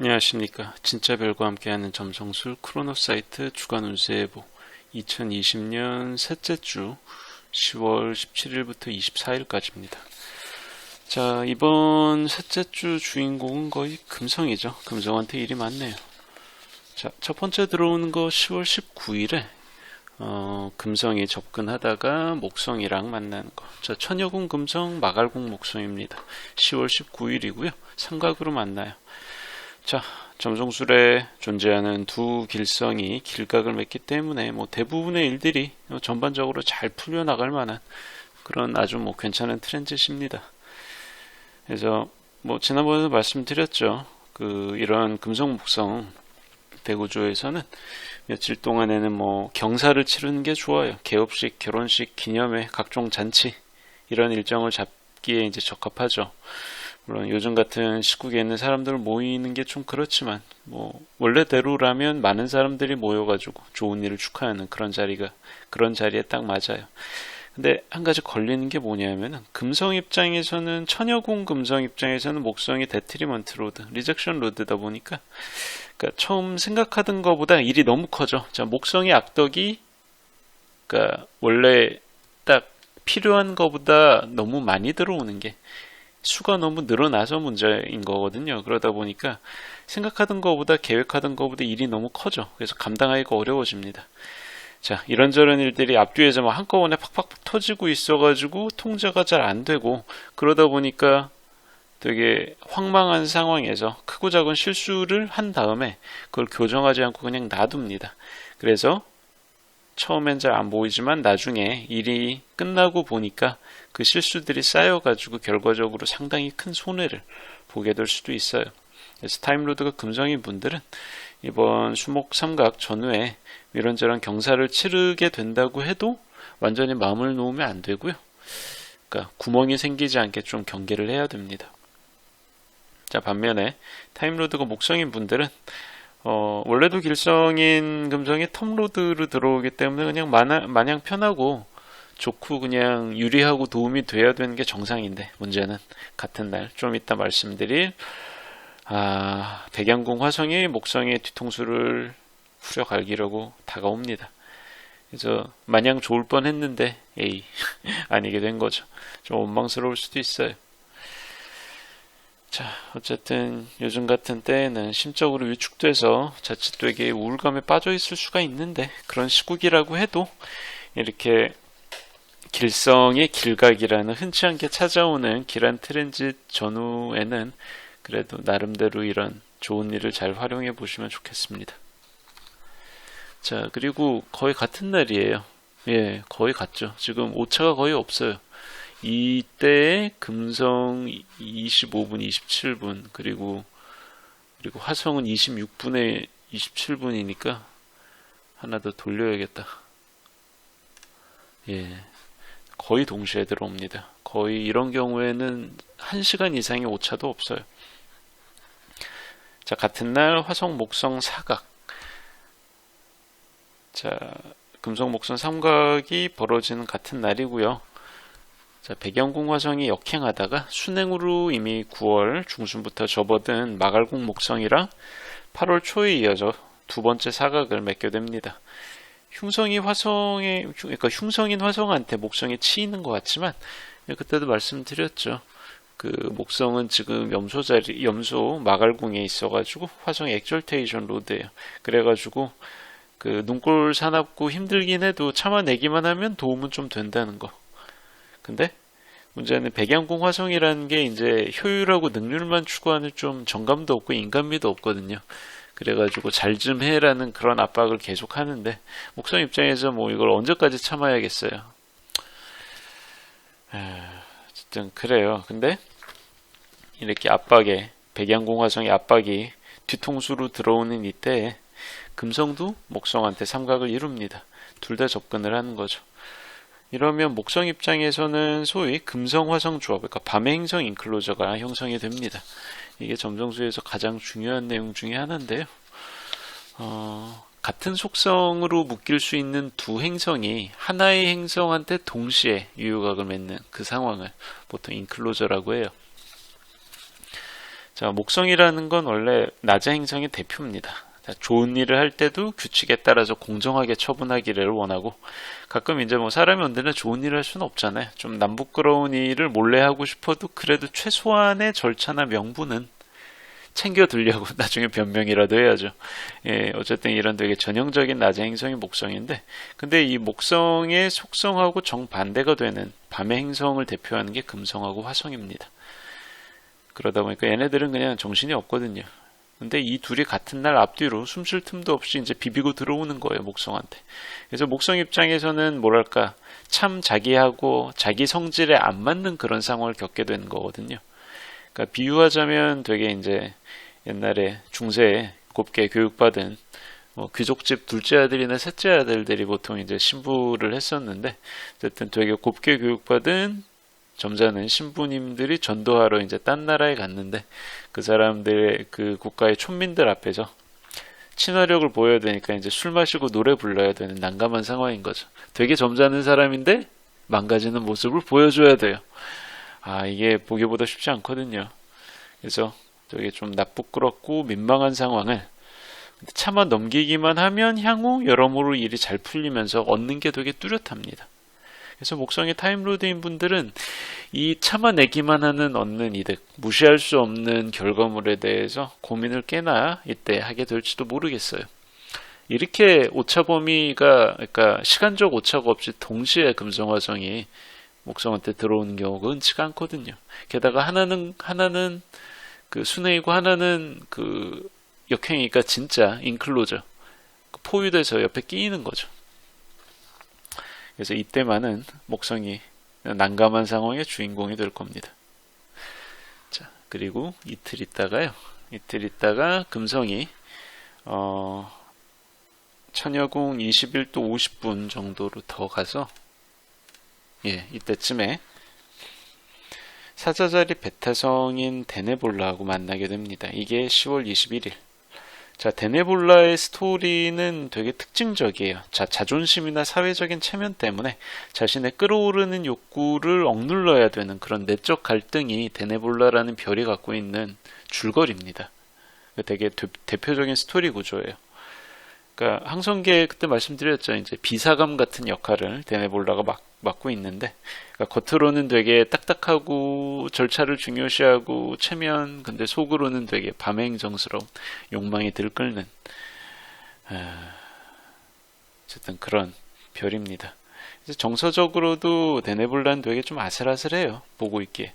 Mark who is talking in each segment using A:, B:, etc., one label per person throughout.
A: 안녕하십니까. 진짜 별과 함께하는 점성술 크로노사이트 주간 운세예보 2020년 셋째 주 10월 17일부터 24일까지입니다. 자, 이번 셋째 주 주인공은 거의 금성이죠. 금성한테 일이 많네요. 자, 첫 번째 들어오는 거 10월 19일에 금성이 접근하다가 목성이랑 만나는 거. 자, 천여궁 금성, 마갈궁 목성입니다. 10월 19일이고요. 삼각으로 만나요. 자, 점성술에 존재하는 두 길성이 길각을 맺기 때문에 대부분의 일들이 전반적으로 잘 풀려나갈 만한 그런 아주 괜찮은 트랜짓입니다. 그래서 지난번에도 말씀드렸죠. 이런 금성 목성 대구조에서는 며칠 동안에는 경사를 치르는 게 좋아요. 개업식, 결혼식, 기념회, 각종 잔치 이런 일정을 잡기에 이제 적합하죠. 물론 요즘 같은 시국에 있는 사람들 모이는 게 좀 그렇지만 원래대로라면 많은 사람들이 모여가지고 좋은 일을 축하하는 그런 자리에 딱 맞아요. 근데 한 가지 걸리는 게 뭐냐면은 금성 입장에서는 천여궁 금성 입장에서는 목성이 데트리먼트 로드, 리젝션 로드다 보니까 그러니까 처음 생각하던 것보다 일이 너무 커져. 자, 목성의 악덕이 그러니까 원래 딱 필요한 것보다 너무 많이 들어오는 게 수가 너무 늘어나서 문제인 거거든요. 그러다 보니까 생각하던 것보다 계획하던 것보다 일이 너무 커져. 그래서 감당하기가 어려워집니다. 자, 이런저런 일들이 앞뒤에서 한꺼번에 팍팍 터지고 있어가지고 통제가 잘 안 되고 그러다 보니까 되게 황망한 상황에서 크고 작은 실수를 한 다음에 그걸 교정하지 않고 그냥 놔둡니다. 그래서 처음엔 잘 안 보이지만 나중에 일이 끝나고 보니까 그 실수들이 쌓여가지고 결과적으로 상당히 큰 손해를 보게 될 수도 있어요. 그래서 타임로드가 금성인 분들은 이번 수목 삼각 전후에 이런저런 경사를 치르게 된다고 해도 완전히 마음을 놓으면 안 되고요. 그러니까 구멍이 생기지 않게 좀 경계를 해야 됩니다. 자, 반면에 타임로드가 목성인 분들은 원래도 길성인 금성이 텀로드로 들어오기 때문에 그냥 마냥 편하고 좋고 그냥 유리하고 도움이 돼야 되는 게 정상인데 문제는 같은 날 좀 이따 말씀드릴 백양궁 화성이 목성의 뒤통수를 후려갈기려고 다가옵니다. 그래서 마냥 좋을 뻔했는데 아니게 된 거죠. 좀 원망스러울 수도 있어요. 자, 어쨌든 요즘 같은 때에는 심적으로 위축돼서 자칫 되게 우울감에 빠져 있을 수가 있는데 그런 시국이라고 해도 이렇게 길성의 길각이라는 흔치 않게 찾아오는 길한 트랜짓 전후에는 그래도 나름대로 이런 좋은 일을 잘 활용해 보시면 좋겠습니다. 자, 그리고 거의 같은 날이에요. 예, 거의 같죠. 지금 오차가 거의 없어요. 이때에 금성 25분, 27분, 그리고 화성은 26분에 27분이니까 하나 더 돌려야겠다. 예, 거의 동시에 들어옵니다. 거의 이런 경우에는 1시간 이상의 오차도 없어요. 자, 같은 날 화성, 목성, 사각. 자, 금성, 목성, 삼각이 벌어지는 같은 날이고요. 자, 백양궁 화성이 역행하다가 순행으로 이미 9월 중순부터 접어든 마갈궁 목성이랑 8월 초에 이어져 두 번째 사각을 맺게 됩니다. 흉성인 화성한테 목성에 치이는 것 같지만 그때도 말씀드렸죠. 목성은 지금 염소 마갈궁에 있어가지고 화성의 엑졸테이션 로드예요. 그래가지고 눈꼴 사납고 힘들긴 해도 참아내기만 하면 도움은 좀 된다는 거. 근데 문제는 백양궁 화성이라는 게 이제 효율하고 능률만 추구하는 좀 정감도 없고 인간미도 없거든요. 그래가지고 잘 좀 해라는 그런 압박을 계속 하는데 목성 입장에서 이걸 언제까지 참아야겠어요. 어쨌든 그래요. 근데 이렇게 백양궁 화성의 압박이 뒤통수로 들어오는 이때에 금성도 목성한테 삼각을 이룹니다. 둘 다 접근을 하는 거죠. 이러면 목성 입장에서는 소위 금성-화성 조합, 그러니까 밤의 행성 인클로저가 형성이 됩니다. 이게 점성수에서 가장 중요한 내용 중에 하나인데요. 같은 속성으로 묶일 수 있는 두 행성이 하나의 행성한테 동시에 유효각을 맺는 그 상황을 보통 인클로저라고 해요. 자, 목성이라는 건 원래 낮의 행성의 대표입니다. 자, 좋은 일을 할 때도 규칙에 따라서 공정하게 처분하기를 원하고, 가끔 이제 뭐 사람이 언제나 좋은 일을 할 수는 없잖아요. 좀 남부끄러운 일을 몰래 하고 싶어도 그래도 최소한의 절차나 명분은 챙겨두려고 나중에 변명이라도 해야죠. 예, 어쨌든 이런 되게 전형적인 낮의 행성이 목성인데, 근데 이 목성의 속성하고 정반대가 되는 밤의 행성을 대표하는 게 금성하고 화성입니다. 그러다 보니까 얘네들은 그냥 정신이 없거든요. 근데 이 둘이 같은 날 앞뒤로 숨 쉴 틈도 없이 이제 비비고 들어오는 거예요, 목성한테. 그래서 목성 입장에서는 뭐랄까, 참 자기하고 자기 성질에 안 맞는 그런 상황을 겪게 되는 거거든요. 그러니까 비유하자면 되게 이제 옛날에 중세에 곱게 교육받은 귀족집 둘째 아들이나 셋째 아들들이 보통 이제 신부를 했었는데, 어쨌든 되게 곱게 교육받은 점잖은 신부님들이 전도하러 이제 딴 나라에 갔는데, 그 사람들의 그 국가의 촌민들 앞에서 친화력을 보여야 되니까 이제 술 마시고 노래 불러야 되는 난감한 상황인 거죠. 되게 점잖은 사람인데 망가지는 모습을 보여줘야 돼요. 아, 이게 보기보다 쉽지 않거든요. 그래서 되게 좀 나쁘끄럽고 민망한 상황을 차마 넘기기만 하면 향후 여러모로 일이 잘 풀리면서 얻는 게 되게 뚜렷합니다. 그래서 목성의 타임로드인 분들은 이 참아내기만 하는 얻는 이득, 무시할 수 없는 결과물에 대해서 고민을 꽤나 이때 하게 될지도 모르겠어요. 이렇게 오차 범위가, 그러니까 시간적 오차가 없이 동시에 금성화성이 목성한테 들어오는 경우가 흔치가 않거든요. 게다가 하나는 그 순회이고 하나는 그 역행이니까 진짜 인클로저, 포위돼서 옆에 끼이는 거죠. 그래서 이때만은 목성이 난감한 상황의 주인공이 될 겁니다. 자, 그리고 이틀 있다가 금성이 천여궁 21도 50분 정도로 더 가서, 예, 이때쯤에 사자자리 베타성인 데네볼라하고 만나게 됩니다. 이게 10월 21일. 자, 데네볼라의 스토리는 되게 특징적이에요. 자, 자존심이나 사회적인 체면 때문에 자신의 끌어오르는 욕구를 억눌러야 되는 그런 내적 갈등이 데네볼라라는 별이 갖고 있는 줄거리입니다. 되게 대표적인 스토리 구조예요. 그러니까 항성계 그때 말씀드렸죠. 이제 비사감 같은 역할을 데네볼라가 맡고 있는데, 그러니까 겉으로는 되게 딱딱하고 절차를 중요시하고 체면, 근데 속으로는 되게 밤행정스러운 욕망이 들끓는 어쨌든 그런 별입니다. 그래서 정서적으로도 데네볼라는 되게 좀 아슬아슬해요, 보고 있기에.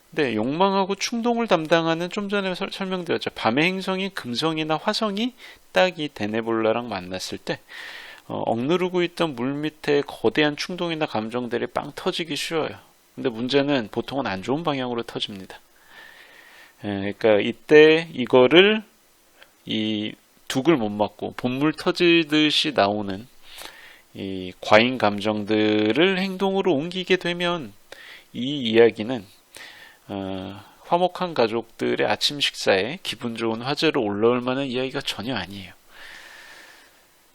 A: 근데 욕망하고 충동을 담당하는, 좀 전에 설명드렸죠, 밤의 행성이 금성이나 화성이 딱 이 데네볼라랑 만났을 때 억누르고 있던 물밑에 거대한 충동이나 감정들이 빵 터지기 쉬워요. 근데 문제는 보통은 안 좋은 방향으로 터집니다. 그러니까 이때 이거를 이 둑을 못 맞고 본물 터지듯이 나오는 이 과잉 감정들을 행동으로 옮기게 되면 이 이야기는 화목한 가족들의 아침 식사에 기분 좋은 화제로 올라올 만한 이야기가 전혀 아니에요.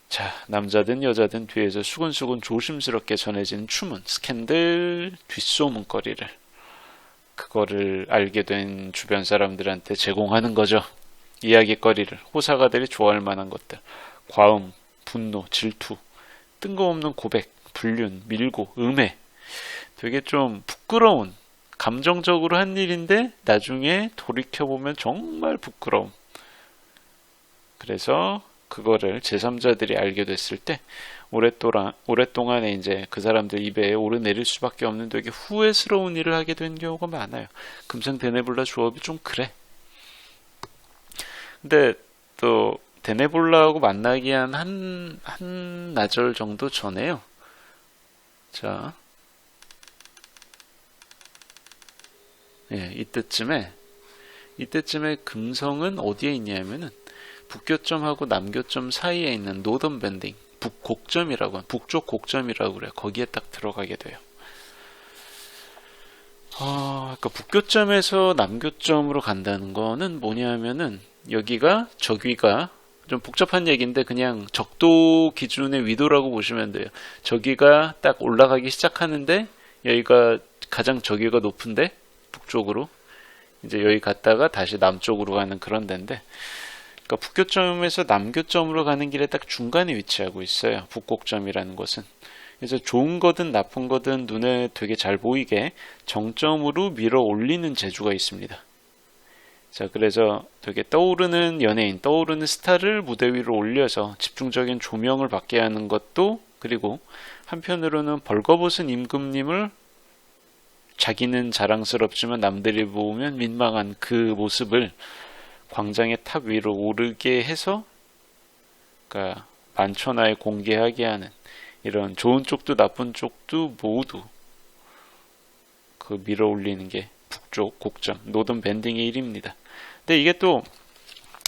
A: 자, 남자든 여자든 뒤에서 수근수근 조심스럽게 전해지는 추문, 스캔들, 뒷소문거리를, 그거를 알게 된 주변 사람들한테 제공하는 거죠. 이야기거리를, 호사가들이 좋아할 만한 것들, 과음, 분노, 질투, 뜬금없는 고백, 불륜, 밀고, 음해, 되게 좀 부끄러운, 감정적으로 한 일인데 나중에 돌이켜보면 정말 부끄러움. 그래서 그거를 제3자들이 알게 됐을 때 오랫동안에 이제 그 사람들 입에 오르내릴 수밖에 없는 되게 후회스러운 일을 하게 된 경우가 많아요. 금성 데네볼라 조합이 좀 그래. 근데 또 데네볼라하고 만나기 한 나절 정도 전에요. 자, 예, 이때쯤에 금성은 어디에 있냐면은 북교점하고 남교점 사이에 있는 노던 밴딩, 북쪽 곡점이라고 그래요. 거기에 딱 들어가게 돼요. 그러니까 북교점에서 남교점으로 간다는 거는 뭐냐면은 저기가 좀 복잡한 얘기인데 그냥 적도 기준의 위도라고 보시면 돼요. 저기가 딱 올라가기 시작하는데 여기가 가장 저기가 높은데 북쪽으로 이제 여기 갔다가 다시 남쪽으로 가는 그런 데인데, 그러니까 북교점에서 남교점으로 가는 길에 딱 중간에 위치하고 있어요. 북곡점이라는 곳은. 그래서 좋은 거든 나쁜 거든 눈에 되게 잘 보이게 정점으로 밀어 올리는 재주가 있습니다. 자, 그래서 되게 떠오르는 연예인, 떠오르는 스타를 무대 위로 올려서 집중적인 조명을 받게 하는 것도, 그리고 한편으로는 벌거벗은 임금님을 자기는 자랑스럽지만 남들이 보면 민망한 그 모습을 광장의 탑 위로 오르게 해서, 그러니까 만천하에 공개하게 하는, 이런 좋은 쪽도 나쁜 쪽도 모두 그 밀어 올리는 게 북쪽 곡점 노던 밴딩의 일입니다. 근데 이게 또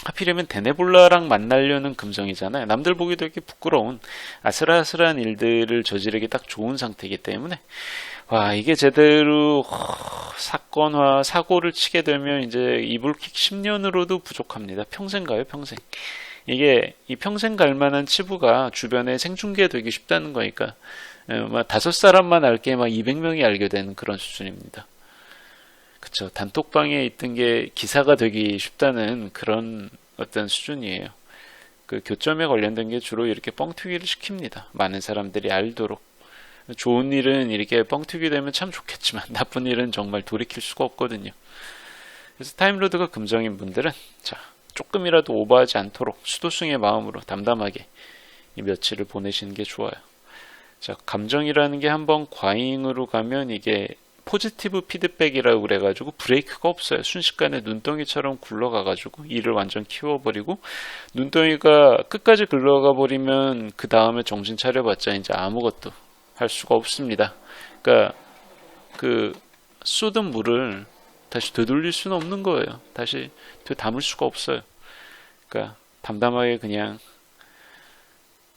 A: 하필이면 데네볼라랑 만나려는 금성이잖아요. 남들 보기 되게 부끄러운 아슬아슬한 일들을 저지르기 딱 좋은 상태이기 때문에, 와, 이게 제대로 사건화 사고를 치게 되면 이제 이불킥 10년으로도 부족합니다. 평생 가요, 평생. 이게 이 평생 갈 만한 치부가 주변에 생중계되기 쉽다는 거니까, 막 5사람만 알게 막 200명이 알게 되는 그런 수준입니다. 그쵸. 단톡방에 있던 게 기사가 되기 쉽다는 그런 어떤 수준이에요. 그 교점에 관련된 게 주로 이렇게 뻥튀기를 시킵니다. 많은 사람들이 알도록. 좋은 일은 이렇게 뻥튀기 되면 참 좋겠지만 나쁜 일은 정말 돌이킬 수가 없거든요. 그래서 타임로드가 금성인 분들은 자, 조금이라도 오버하지 않도록 수도승의 마음으로 담담하게 이 며칠을 보내시는 게 좋아요. 자, 감정이라는 게 한번 과잉으로 가면 이게 포지티브 피드백이라고 그래가지고 브레이크가 없어요. 순식간에 눈덩이처럼 굴러가가지고 이를 완전 키워버리고, 눈덩이가 끝까지 굴러가 버리면 그 다음에 정신 차려봤자 이제 아무것도 할 수가 없습니다. 그러니까 그 쏟은 물을 다시 되돌릴 수는 없는 거예요. 다시 담을 수가 없어요. 그러니까 담담하게 그냥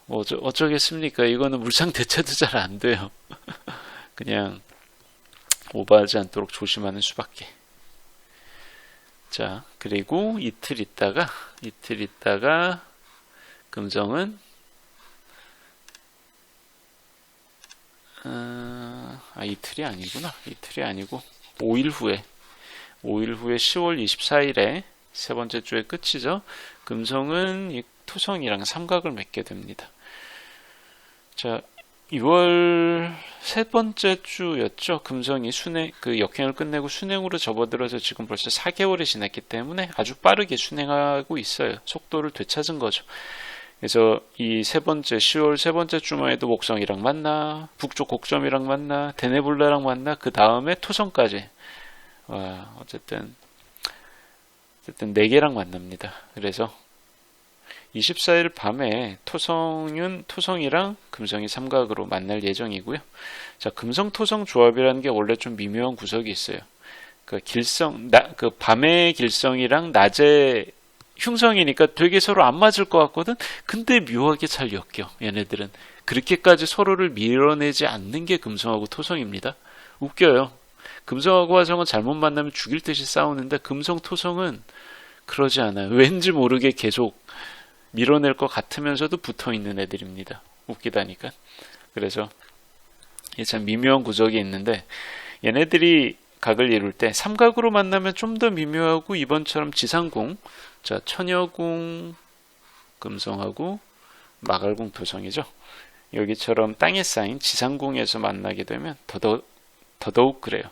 A: 뭐 어쩌겠습니까? 이거는 물상 대체도 잘 안 돼요. 그냥 오버하지 않도록 조심하는 수밖에. 자, 그리고 이틀 있다가 금성은 이틀이 아니구나. 이틀이 아니고 5일 후에 10월 24일에 세 번째 주의 끝이죠. 금성은 이 토성이랑 삼각을 맺게 됩니다. 자, 6월 세 번째 주였죠. 금성이 그 역행을 끝내고 순행으로 접어들어서 지금 벌써 4개월이 지났기 때문에 아주 빠르게 순행하고 있어요. 속도를 되찾은 거죠. 그래서 이 10월 세 번째 주말에도 목성이랑 만나, 북쪽 곡점이랑 만나, 데네볼라랑 만나, 그 다음에 토성까지. 와, 어쨌든 4개랑 만납니다. 그래서 24일 밤에 토성이랑 금성이 삼각으로 만날 예정이고요. 자, 금성-토성 조합이라는 게 원래 좀 미묘한 구석이 있어요. 그 밤의 길성이랑 낮의 흉성이니까 되게 서로 안 맞을 것 같거든? 근데 묘하게 잘 엮여, 얘네들은. 그렇게까지 서로를 밀어내지 않는 게 금성하고 토성입니다. 웃겨요. 금성하고 화성은 잘못 만나면 죽일 듯이 싸우는데 금성, 토성은 그러지 않아요. 왠지 모르게 계속 밀어낼 것 같으면서도 붙어있는 애들입니다. 웃기다니까. 그래서 이게 참 미묘한 구석이 있는데, 얘네들이 각을 이룰 때 삼각으로 만나면 좀 더 미묘하고, 이번처럼 지상궁, 자, 천여궁 금성하고 마갈궁 토성이죠. 여기처럼 땅에 쌓인 지상궁에서 만나게 되면 더더욱 그래요.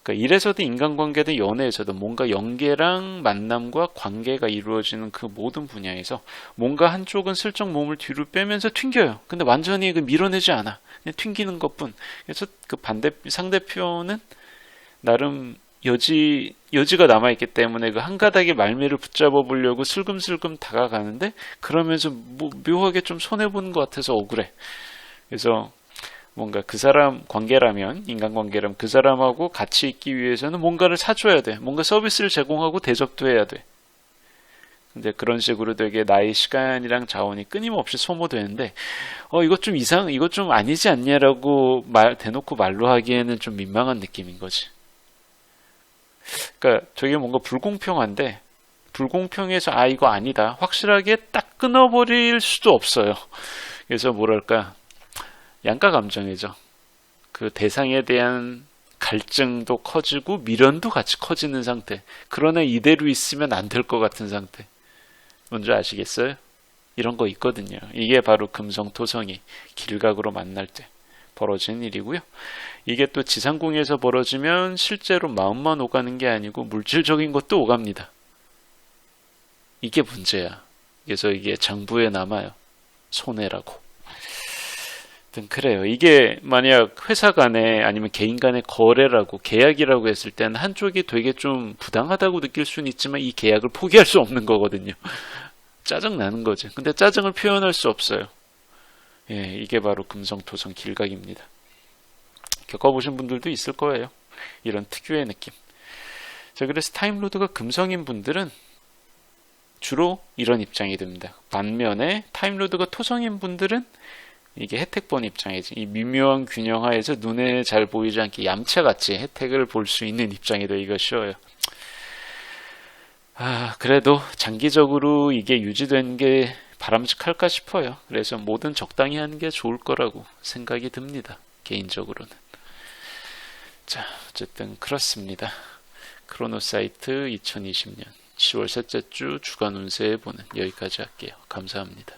A: 그러니까 일에서도 인간관계든 연애에서도 뭔가 연계랑 만남과 관계가 이루어지는 그 모든 분야에서 뭔가 한쪽은 슬쩍 몸을 뒤로 빼면서 튕겨요. 근데 완전히 밀어내지 않아. 그냥 튕기는 것뿐. 그래서 그 상대편은 나름 여지가 남아있기 때문에 그 한 가닥의 말미를 붙잡아 보려고 슬금슬금 다가가는데, 그러면서 뭐 묘하게 좀 손해보는 것 같아서 억울해. 그래서 뭔가 그 사람 관계라면, 인간관계라면 그 사람하고 같이 있기 위해서는 뭔가를 사줘야 돼. 뭔가 서비스를 제공하고 대접도 해야 돼. 근데 그런 식으로 되게 나의 시간이랑 자원이 끊임없이 소모되는데, 이거 좀 아니지 않냐라고 대놓고 말로 하기에는 좀 민망한 느낌인 거지. 그러니까 저게 뭔가 불공평한데, 불공평해서 이거 아니다, 확실하게 딱 끊어버릴 수도 없어요. 그래서 뭐랄까, 양가 감정이죠. 그 대상에 대한 갈증도 커지고 미련도 같이 커지는 상태. 그러나 이대로 있으면 안 될 것 같은 상태. 뭔지 아시겠어요? 이런 거 있거든요. 이게 바로 금성토성이 길각으로 만날 때 벌어지는 일이고요. 이게 또 지상궁에서 벌어지면 실제로 마음만 오가는 게 아니고 물질적인 것도 오갑니다. 이게 문제야. 그래서 이게 장부에 남아요. 손해라고. 그래요. 이게 만약 회사 간에 아니면 개인 간의 거래라고 계약이라고 했을 때는 한쪽이 되게 좀 부당하다고 느낄 수는 있지만 이 계약을 포기할 수 없는 거거든요. 짜증 나는 거지. 근데 짜증을 표현할 수 없어요. 예, 이게 바로 금성토성 길각입니다. 겪어보신 분들도 있을 거예요. 이런 특유의 느낌. 자, 그래서 타임로드가 금성인 분들은 주로 이런 입장이 됩니다. 반면에 타임로드가 토성인 분들은 이게 혜택 본 입장이지. 이 미묘한 균형하에서 눈에 잘 보이지 않게 얌체같이 혜택을 볼 수 있는 입장이 되기가 쉬워요. 그래도 장기적으로 이게 유지된 게 바람직할까 싶어요. 그래서 뭐든 적당히 하는 게 좋을 거라고 생각이 듭니다. 개인적으로는. 자, 어쨌든 그렇습니다. 크로노사이트 2020년 10월 셋째 주 주간 운세 보는 여기까지 할게요. 감사합니다.